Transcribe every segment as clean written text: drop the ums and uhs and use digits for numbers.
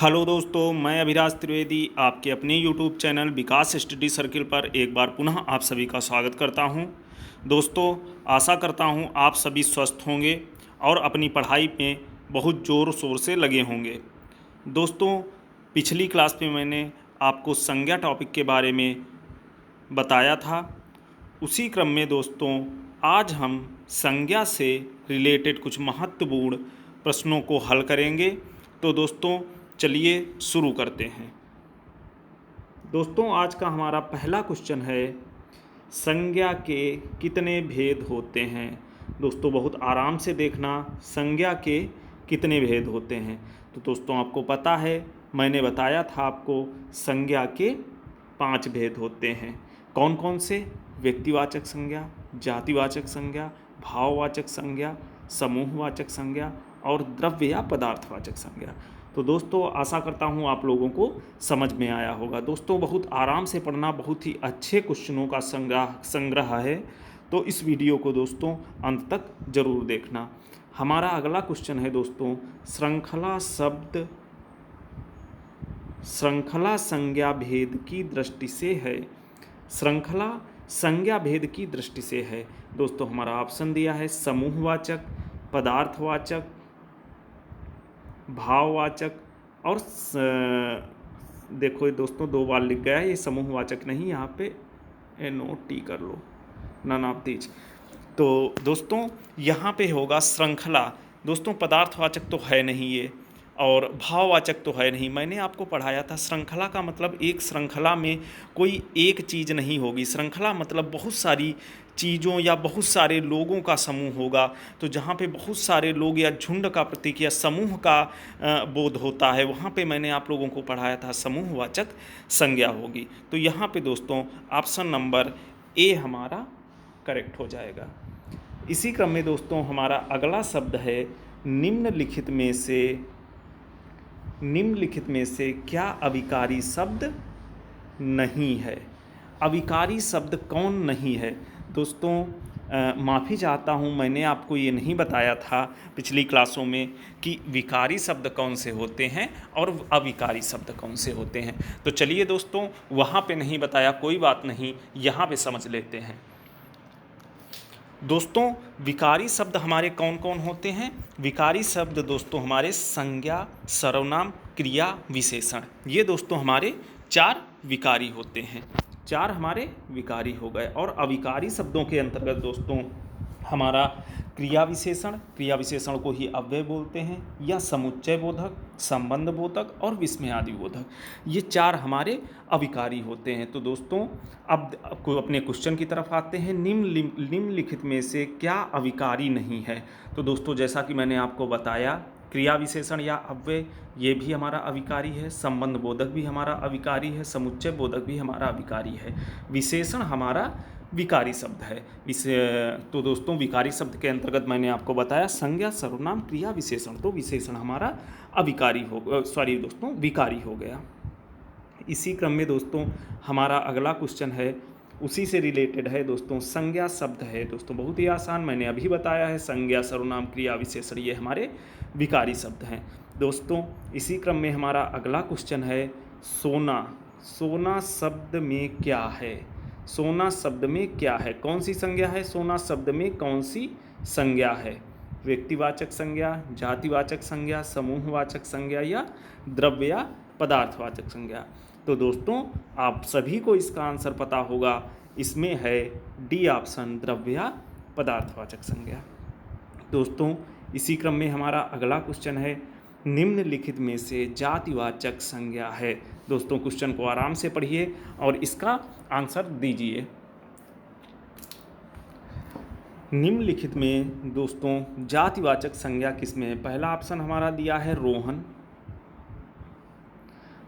Hello दोस्तों, मैं अभिराज त्रिवेदी आपके अपने यूट्यूब चैनल विकास स्टडी सर्किल पर एक बार पुनः आप सभी का स्वागत करता हूं। दोस्तों, आशा करता हूं आप सभी स्वस्थ होंगे और अपनी पढ़ाई में बहुत ज़ोर शोर से लगे होंगे। दोस्तों, पिछली क्लास में मैंने आपको संज्ञा टॉपिक के बारे में बताया था। उसी क्रम में दोस्तों आज हम संज्ञा से रिलेटेड कुछ महत्वपूर्ण प्रश्नों को हल करेंगे। तो दोस्तों चलिए शुरू करते हैं। दोस्तों आज का हमारा पहला क्वेश्चन है, संज्ञा के कितने भेद होते हैं। दोस्तों बहुत आराम से देखना, संज्ञा के कितने भेद होते हैं। तो दोस्तों आपको पता है, मैंने बताया था आपको संज्ञा के 5 भेद होते हैं। कौन कौन से? व्यक्तिवाचक संज्ञा, जातिवाचक संज्ञा, भाववाचक संज्ञा, समूहवाचक संज्ञा और द्रव्य या पदार्थवाचक संज्ञा। तो दोस्तों आशा करता हूँ आप लोगों को समझ में आया होगा। दोस्तों बहुत आराम से पढ़ना, बहुत ही अच्छे क्वेश्चनों का संग्रह है। तो इस वीडियो को दोस्तों अंत तक जरूर देखना। हमारा अगला क्वेश्चन है दोस्तों, श्रृंखला संज्ञा भेद की दृष्टि से है। श्रृंखला संज्ञा भेद की दृष्टि से है। दोस्तों हमारा ऑप्शन दिया है समूहवाचक, पदार्थवाचक, भाववाचक और देखो दोस्तों 2 बार लिख गया है, ये समूहवाचक नहीं, यहाँ पे NOT कर लो, नन ऑफ दीज। तो दोस्तों यहाँ पे होगा श्रृंखला। दोस्तों पदार्थवाचक तो है नहीं ये, और भाववाचक तो है नहीं। मैंने आपको पढ़ाया था श्रृंखला का मतलब एक श्रृंखला में कोई एक चीज़ नहीं होगी। श्रृंखला मतलब बहुत सारी चीज़ों या बहुत सारे लोगों का समूह होगा। तो जहाँ पे बहुत सारे लोग या झुंड का प्रतीक या समूह का बोध होता है, वहाँ पे मैंने आप लोगों को पढ़ाया था समूहवाचक संज्ञा होगी। तो यहाँ पे दोस्तों ऑप्शन नंबर ए हमारा करेक्ट हो जाएगा। इसी क्रम में दोस्तों हमारा अगला शब्द है, निम्नलिखित में से क्या अविकारी शब्द नहीं है। अविकारी शब्द कौन नहीं है? दोस्तों माफ़ी चाहता हूँ, मैंने आपको ये नहीं बताया था पिछली क्लासों में कि विकारी शब्द कौन से होते हैं और अविकारी शब्द कौन से होते हैं। तो चलिए दोस्तों, वहाँ पे नहीं बताया, कोई बात नहीं, यहाँ पे समझ लेते हैं। दोस्तों विकारी शब्द हमारे कौन कौन होते हैं? विकारी शब्द दोस्तों हमारे संज्ञा, सर्वनाम, क्रिया, विशेषण, ये दोस्तों हमारे 4 विकारी होते हैं। 4 हमारे विकारी हो गए। और अविकारी शब्दों के अंतर्गत दोस्तों हमारा क्रिया विशेषण को ही अव्यय बोलते हैं, या समुच्चय बोधक, संबंध बोधक और विस्मयादि बोधक, ये 4 हमारे अविकारी होते हैं। तो दोस्तों अब अपने क्वेश्चन की तरफ आते हैं। निम्नलिखित में से क्या अविकारी नहीं है? तो दोस्तों जैसा कि मैंने आपको बताया, क्रिया विशेषण या अव्यय ये भी हमारा अविकारी है, संबंध बोधक भी हमारा अविकारी है, समुच्चय बोधक भी हमारा अविकारी है, विशेषण हमारा विकारी शब्द है। तो दोस्तों विकारी शब्द के अंतर्गत मैंने आपको बताया संज्ञा, सर्वनाम, क्रिया, विशेषण। तो विशेषण हमारा विकारी हो गया। इसी क्रम में दोस्तों हमारा अगला क्वेश्चन है, उसी से रिलेटेड है दोस्तों, संज्ञा शब्द है। दोस्तों बहुत ही आसान, मैंने अभी बताया है, संज्ञा, सर्वनाम, क्रिया, विशेषण ये हमारे विकारी शब्द हैं। दोस्तों इसी क्रम में हमारा अगला क्वेश्चन है, सोना। सोना शब्द में क्या है? सोना शब्द में क्या है? कौन सी संज्ञा है? सोना शब्द में कौन सी संज्ञा है? व्यक्तिवाचक संज्ञा, जातिवाचक संज्ञा, समूहवाचक संज्ञा या द्रव्य या पदार्थवाचक संज्ञा? तो दोस्तों आप सभी को इसका आंसर पता होगा, इसमें है डी ऑप्शन, द्रव्य या पदार्थवाचक संज्ञा। दोस्तों इसी क्रम में हमारा अगला क्वेश्चन है, निम्नलिखित में से जातिवाचक संज्ञा है। दोस्तों क्वेश्चन को आराम से पढ़िए और इसका आंसर दीजिए। निम्नलिखित में दोस्तों जातिवाचक संज्ञा किसमें है? पहला ऑप्शन हमारा दिया है रोहन,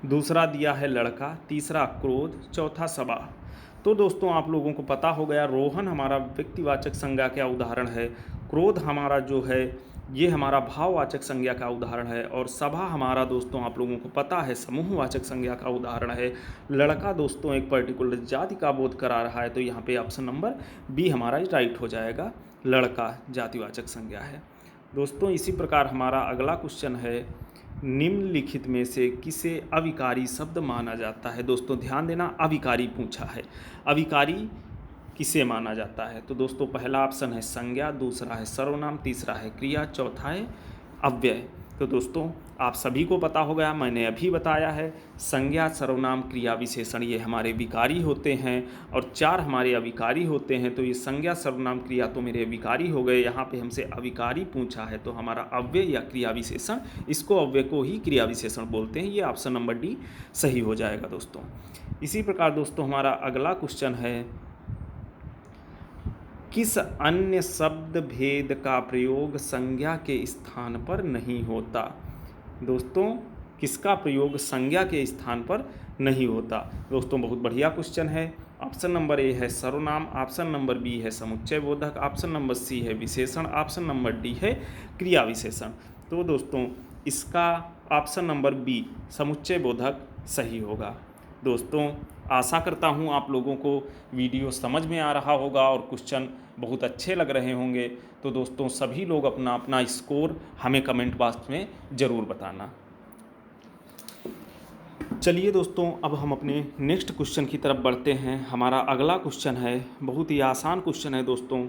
दूसरा दिया है लड़का, तीसरा क्रोध, चौथा सबा। तो दोस्तों आप लोगों को पता हो गया, रोहन हमारा व्यक्तिवाचक संज्ञा का उदाहरण है, क्रोध हमारा जो है ये हमारा भाववाचक संज्ञा का उदाहरण है, और सभा हमारा दोस्तों आप लोगों को पता है समूहवाचक संज्ञा का उदाहरण है। लड़का दोस्तों एक पर्टिकुलर जाति का बोध करा रहा है, तो यहाँ पे ऑप्शन नंबर बी हमारा राइट हो जाएगा, लड़का जातिवाचक संज्ञा है। दोस्तों इसी प्रकार हमारा अगला क्वेश्चन है, निम्नलिखित में से किसे अविकारी शब्द माना जाता है। दोस्तों ध्यान देना, अविकारी पूछा है, अविकारी किसे माना जाता है। तो दोस्तों पहला ऑप्शन है संज्ञा, दूसरा है सर्वनाम, तीसरा है क्रिया, चौथा है अव्यय। तो दोस्तों आप सभी को पता हो गया, मैंने अभी बताया है, संज्ञा, सर्वनाम, क्रिया, विशेषण ये हमारे विकारी होते हैं और 4 हमारे अविकारी होते हैं। तो ये संज्ञा, सर्वनाम, क्रिया तो मेरे विकारी हो गए। यहाँ पे हमसे अविकारी पूछा है तो हमारा अव्यय या क्रिया विशेषण, इसको अव्यय को ही क्रिया विशेषण बोलते हैं। ये ऑप्शन नंबर डी सही हो जाएगा दोस्तों। इसी प्रकार दोस्तों हमारा अगला क्वेश्चन है, किस अन्य शब्द भेद का प्रयोग संज्ञा के स्थान पर नहीं होता। दोस्तों किसका प्रयोग संज्ञा के स्थान पर नहीं होता। दोस्तों बहुत बढ़िया क्वेश्चन है। ऑप्शन नंबर ए है सर्वनाम, ऑप्शन नंबर बी है समुच्चय बोधक, ऑप्शन नंबर सी है विशेषण, ऑप्शन नंबर डी है क्रिया विशेषण। तो दोस्तों इसका ऑप्शन नंबर बी समुच्चय बोधक सही होगा। दोस्तों आशा करता हूँ आप लोगों को वीडियो समझ में आ रहा होगा और क्वेश्चन बहुत अच्छे लग रहे होंगे। तो दोस्तों सभी लोग अपना अपना स्कोर हमें कमेंट बॉक्स में ज़रूर बताना। चलिए दोस्तों अब हम अपने नेक्स्ट क्वेश्चन की तरफ बढ़ते हैं। हमारा अगला क्वेश्चन है, बहुत ही आसान क्वेश्चन है दोस्तों,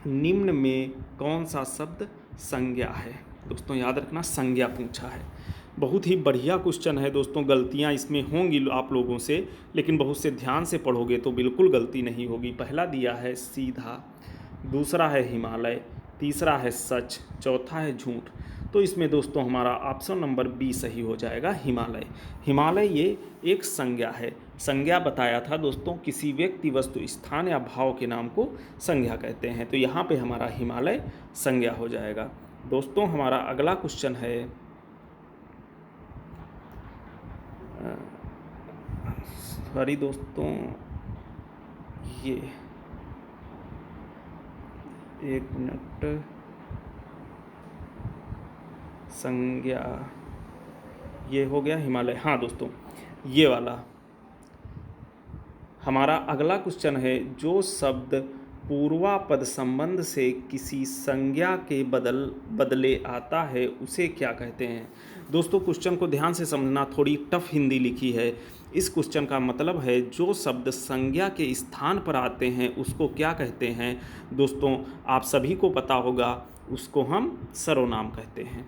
निम्न में कौन सा शब्द संज्ञा है। दोस्तों याद रखना, संज्ञा पूछा है। बहुत ही बढ़िया क्वेश्चन है दोस्तों, गलतियां इसमें होंगी आप लोगों से, लेकिन बहुत से ध्यान से पढ़ोगे तो बिल्कुल गलती नहीं होगी। पहला दिया है सीधा, दूसरा है हिमालय, तीसरा है सच, चौथा है झूठ। तो इसमें दोस्तों हमारा ऑप्शन नंबर बी सही हो जाएगा, हिमालय। हिमालय ये एक संज्ञा है। संज्ञा बताया था दोस्तों, किसी व्यक्ति, वस्तु, स्थान या भाव के नाम को संज्ञा कहते हैं। तो यहाँ पे हमारा हिमालय संज्ञा हो जाएगा। दोस्तों हमारा अगला क्वेश्चन है, सॉरी दोस्तों, ये एक मिनट, संज्ञा ये हो गया हिमालय। हाँ दोस्तों ये वाला हमारा अगला क्वेश्चन है, जो शब्द पूर्वापद संबंध से किसी संज्ञा के बदले आता है उसे क्या कहते हैं। दोस्तों क्वेश्चन को ध्यान से समझना, थोड़ी टफ हिंदी लिखी है। इस क्वेश्चन का मतलब है जो शब्द संज्ञा के स्थान पर आते हैं उसको क्या कहते हैं। दोस्तों आप सभी को पता होगा, उसको हम सर्वनाम कहते हैं।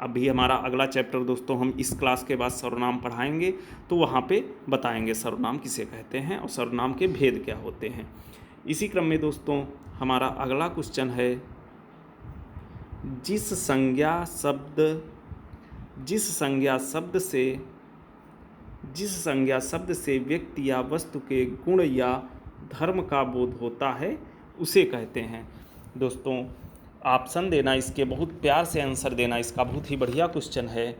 अभी हमारा अगला चैप्टर दोस्तों हम इस क्लास के बाद सर्वनाम पढ़ाएंगे, तो वहाँ पे बताएंगे सर्वनाम किसे कहते हैं और सर्वनाम के भेद क्या होते हैं। इसी क्रम में दोस्तों हमारा अगला क्वेश्चन है, जिस संज्ञा शब्द से व्यक्ति या वस्तु के गुण या धर्म का बोध होता है उसे कहते हैं। दोस्तों ऑप्शन देना, इसके बहुत प्यार से आंसर देना, इसका बहुत ही बढ़िया क्वेश्चन है।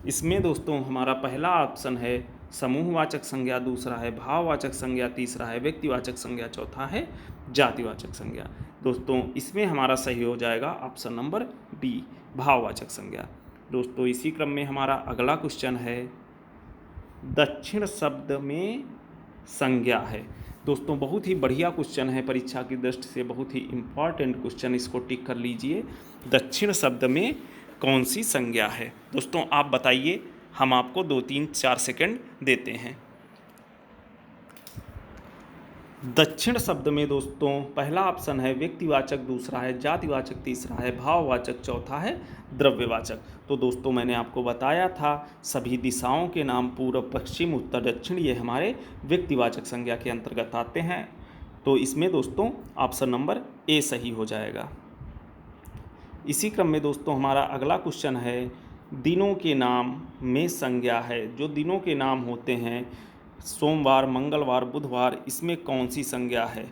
इसमें दोस्तों हमारा पहला ऑप्शन है समूहवाचक संज्ञा, दूसरा है भाववाचक संज्ञा, तीसरा है व्यक्तिवाचक संज्ञा, चौथा है जातिवाचक संज्ञा। दोस्तों इसमें हमारा सही हो जाएगा ऑप्शन नंबर बी, भाववाचक संज्ञा। दोस्तों इसी क्रम में हमारा अगला क्वेश्चन है, दक्षिण शब्द में संज्ञा है। दोस्तों बहुत ही बढ़िया क्वेश्चन है, परीक्षा की दृष्टि से बहुत ही इम्पॉर्टेंट क्वेश्चन, इसको टिक कर लीजिए। दक्षिण शब्द में कौन सी संज्ञा है। दोस्तों आप बताइए, हम आपको 2, 3, 4 सेकंड देते हैं। दक्षिण शब्द में दोस्तों पहला ऑप्शन है व्यक्तिवाचक, दूसरा है जातिवाचक, तीसरा है भाववाचक, चौथा है द्रव्यवाचक। तो दोस्तों मैंने आपको बताया था सभी दिशाओं के नाम पूर्व, पश्चिम, उत्तर, दक्षिण ये हमारे व्यक्तिवाचक संज्ञा के अंतर्गत आते हैं। तो इसमें दोस्तों ऑप्शन नंबर ए सही हो जाएगा। इसी क्रम में दोस्तों हमारा अगला क्वेश्चन है, दिनों के नाम में संज्ञा है। जो दिनों के नाम होते हैं सोमवार, मंगलवार, बुधवार, इसमें कौन सी संज्ञा है।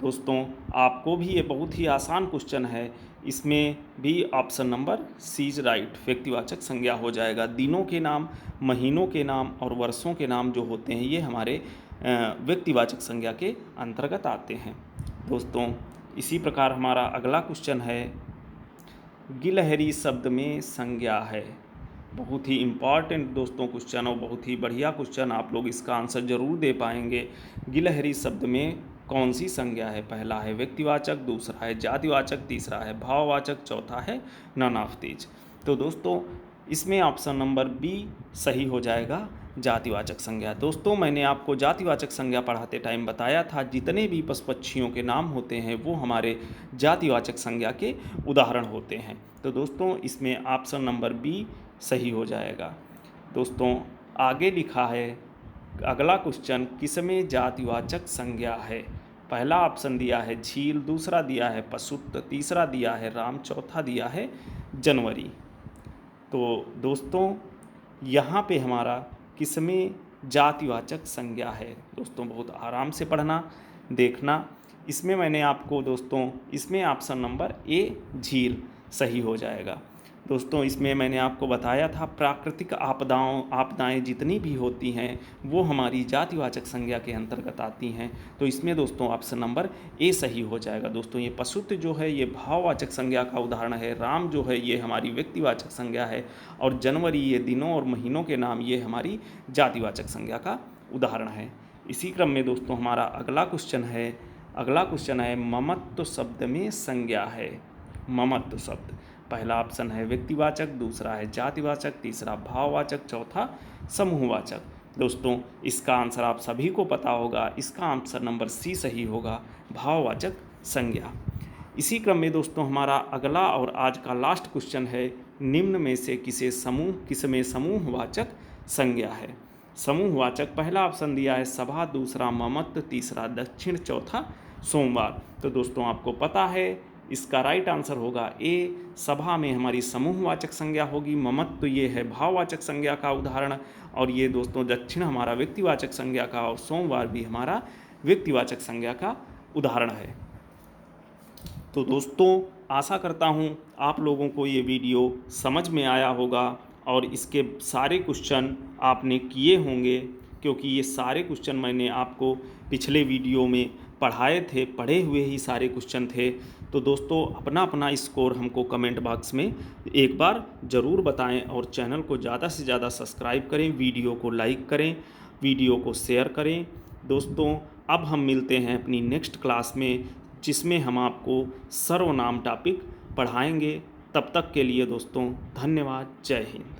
दोस्तों आपको भी ये बहुत ही आसान क्वेश्चन है, इसमें भी option number C is right, व्यक्तिवाचक संज्ञा हो जाएगा। दिनों के नाम, महीनों के नाम और वर्षों के नाम जो होते हैं ये हमारे व्यक्तिवाचक संज्ञा के अंतर्गत आते हैं। दोस्तों इसी प्रकार हमारा अगला क्वेश्चन है, गिलहरी शब्द में संज्ञा है। बहुत ही इम्पॉर्टेंट दोस्तों क्वेश्चन और बहुत ही बढ़िया क्वेश्चन, आप लोग इसका आंसर ज़रूर दे पाएंगे। गिलहरी शब्द में कौन सी संज्ञा है। पहला है व्यक्तिवाचक, दूसरा है जातिवाचक, तीसरा है भाववाचक, चौथा है नन ऑफ दीज। तो दोस्तों इसमें ऑप्शन नंबर बी सही हो जाएगा, जातिवाचक संज्ञा। दोस्तों मैंने आपको जातिवाचक संज्ञा पढ़ाते टाइम बताया था जितने भी पशु पक्षियों के नाम होते हैं वो हमारे जातिवाचक संज्ञा के उदाहरण होते हैं। तो दोस्तों इसमें ऑप्शन नंबर बी सही हो जाएगा। दोस्तों आगे लिखा है अगला क्वेश्चन, किसमें जातिवाचक संज्ञा है। पहला ऑप्शन दिया है झील, दूसरा दिया है पशुत्व, तीसरा दिया है राम, चौथा दिया है जनवरी। तो दोस्तों यहाँ पे हमारा किसमें जातिवाचक संज्ञा है। दोस्तों बहुत आराम से पढ़ना, देखना। इसमें मैंने आपको दोस्तों इसमें ऑप्शन नंबर ए झील सही हो जाएगा। दोस्तों इसमें मैंने आपको बताया था प्राकृतिक आपदाएं जितनी भी होती हैं वो हमारी जातिवाचक संज्ञा के अंतर्गत आती हैं। तो इसमें दोस्तों ऑप्शन नंबर ए सही हो जाएगा। दोस्तों ये पशुत्व जो है ये भाववाचक संज्ञा का उदाहरण है, राम जो है ये हमारी व्यक्तिवाचक संज्ञा है, और जनवरी ये दिनों और महीनों के नाम ये हमारी जातिवाचक संज्ञा का उदाहरण है। इसी क्रम में दोस्तों हमारा अगला क्वेश्चन है ममत्व शब्द में संज्ञा है। ममत्व शब्द, पहला ऑप्शन है व्यक्तिवाचक, दूसरा है जातिवाचक, तीसरा भाववाचक, चौथा समूहवाचक। दोस्तों इसका आंसर आप सभी को पता होगा, इसका आंसर नंबर सी सही होगा, भाववाचक संज्ञा। इसी क्रम में दोस्तों हमारा अगला और आज का लास्ट क्वेश्चन है निम्न में से किसमें समूहवाचक संज्ञा है। समूहवाचक, पहला ऑप्शन दिया है सभा, दूसरा ममत्व, तीसरा दक्षिण, चौथा सोमवार। तो दोस्तों आपको पता है इसका राइट आंसर होगा ए, सभा में हमारी समूहवाचक संज्ञा होगी, ममत्व ये है भाववाचक संज्ञा का उदाहरण, और ये दोस्तों दक्षिण हमारा व्यक्तिवाचक संज्ञा का, और सोमवार भी हमारा व्यक्तिवाचक संज्ञा का उदाहरण है। तो दोस्तों आशा करता हूँ आप लोगों को ये वीडियो समझ में आया होगा और इसके सारे क्वेश्चन आपने किए होंगे, क्योंकि ये सारे क्वेश्चन मैंने आपको पिछले वीडियो में पढ़े हुए ही सारे क्वेश्चन थे। तो दोस्तों अपना अपना स्कोर हमको कमेंट बॉक्स में एक बार ज़रूर बताएं, और चैनल को ज़्यादा से ज़्यादा सब्सक्राइब करें, वीडियो को लाइक करें, वीडियो को शेयर करें। दोस्तों अब हम मिलते हैं अपनी नेक्स्ट क्लास में, जिसमें हम आपको सर्वनाम टॉपिक पढ़ाएंगे। तब तक के लिए दोस्तों धन्यवाद, जय हिंद।